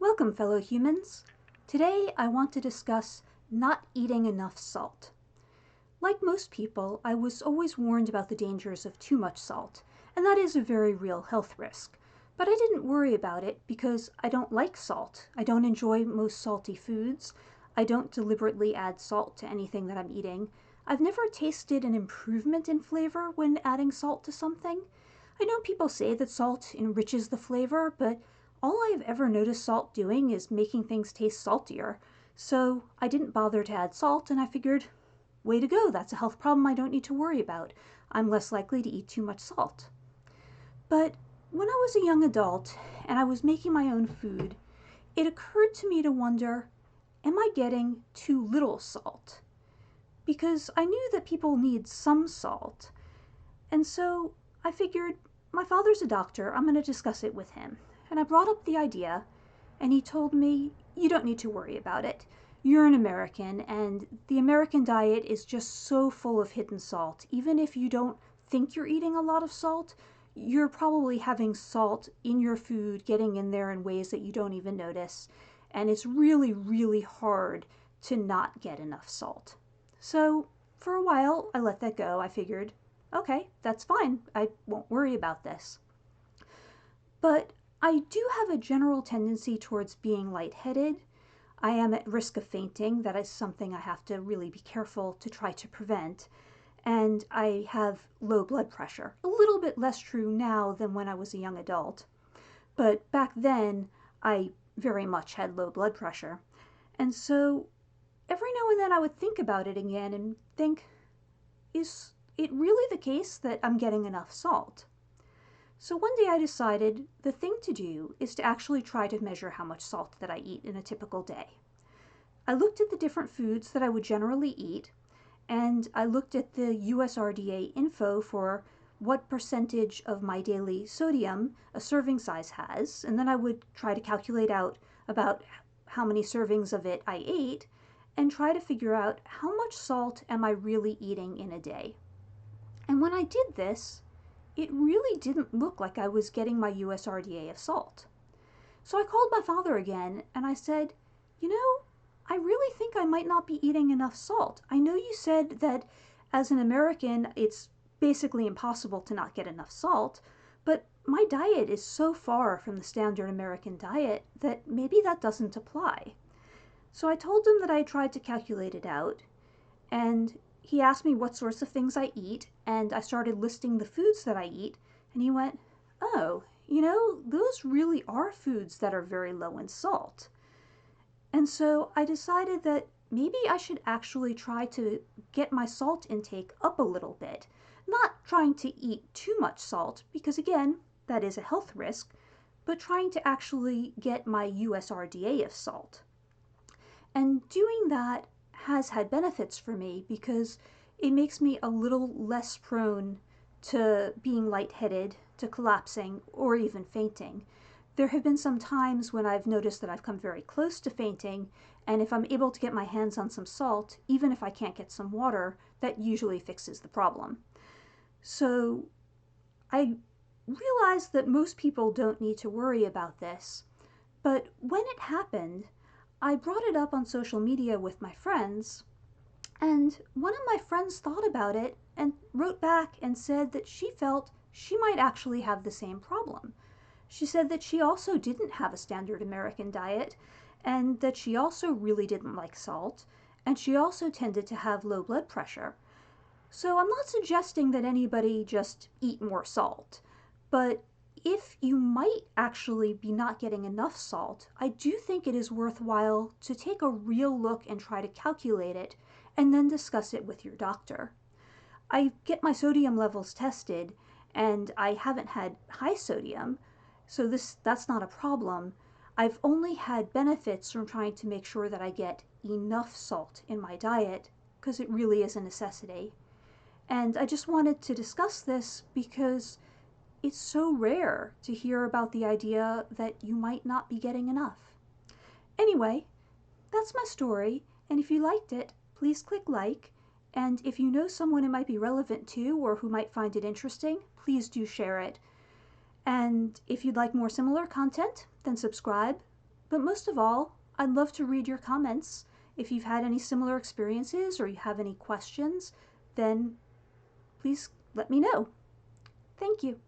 Welcome, fellow humans. Today I want to discuss not eating enough salt. Like most people, I was always warned about the dangers of too much salt, and that is a very real health risk. But I didn't worry about it because I don't like salt. I don't enjoy most salty foods. I don't deliberately add salt to anything that I'm eating. I've never tasted an improvement in flavor when adding salt to something. I know people say that salt enriches the flavor, but all I've ever noticed salt doing is making things taste saltier. So I didn't bother to add salt, and I figured, way to go, that's a health problem I don't need to worry about. I'm less likely to eat too much salt. But when I was a young adult and I was making my own food, it occurred to me to wonder, am I getting too little salt? Because I knew that people need some salt, and so I figured, my father's a doctor, I'm going to discuss it with him. And I brought up the idea, and he told me, you don't need to worry about it. You're an American, and the American diet is just so full of hidden salt. Even if you don't think you're eating a lot of salt, you're probably having salt in your food, getting in there in ways that you don't even notice. And it's really, really hard to not get enough salt. So for a while, I let that go. I figured, okay, that's fine. I won't worry about this. But I do have a general tendency towards being lightheaded. I am at risk of fainting. That is something I have to really be careful to try to prevent. And I have low blood pressure. A little bit less true now than when I was a young adult. But back then, I very much had low blood pressure. And so every now and then I would think about it again and think, is it really the case that I'm getting enough salt? So one day I decided the thing to do is to actually try to measure how much salt that I eat in a typical day. I looked at the different foods that I would generally eat, and I looked at the USRDA info for what percentage of my daily sodium a serving size has, and then I would try to calculate out about how many servings of it I ate, and try to figure out how much salt am I really eating in a day. And when I did this, it really didn't look like I was getting my USRDA of salt. So I called my father again and I said, you know, I really think I might not be eating enough salt. I know you said that as an American, it's basically impossible to not get enough salt, but my diet is so far from the standard American diet that maybe that doesn't apply. So I told him that I tried to calculate it out, and he asked me what sorts of things I eat, and I started listing the foods that I eat, and he went, oh, those really are foods that are very low in salt. And so I decided that maybe I should actually try to get my salt intake up a little bit. Not trying to eat too much salt, because again, that is a health risk, but trying to actually get my USRDA of salt. And doing that has had benefits for me because it makes me a little less prone to being lightheaded, to collapsing, or even fainting. There have been some times when I've noticed that I've come very close to fainting, and if I'm able to get my hands on some salt, even if I can't get some water, that usually fixes the problem. So I realize that most people don't need to worry about this, but when it happened, I brought it up on social media with my friends, and one of my friends thought about it and wrote back and said that she felt she might actually have the same problem. She said that she also didn't have a standard American diet, and that she also really didn't like salt, and she also tended to have low blood pressure. So I'm not suggesting that anybody just eat more salt, but if you might actually be not getting enough salt, I do think it is worthwhile to take a real look and try to calculate it, and then discuss it with your doctor. I get my sodium levels tested, and I haven't had high sodium, so that's not a problem. I've only had benefits from trying to make sure that I get enough salt in my diet, because it really is a necessity. And I just wanted to discuss this because it's so rare to hear about the idea that you might not be getting enough. Anyway, that's my story, and if you liked it, please click like, and if you know someone it might be relevant to or who might find it interesting, please do share it. And if you'd like more similar content, then subscribe, But most of all, I'd love to read your comments. If you've had any similar experiences or you have any questions, then please let me know. Thank you.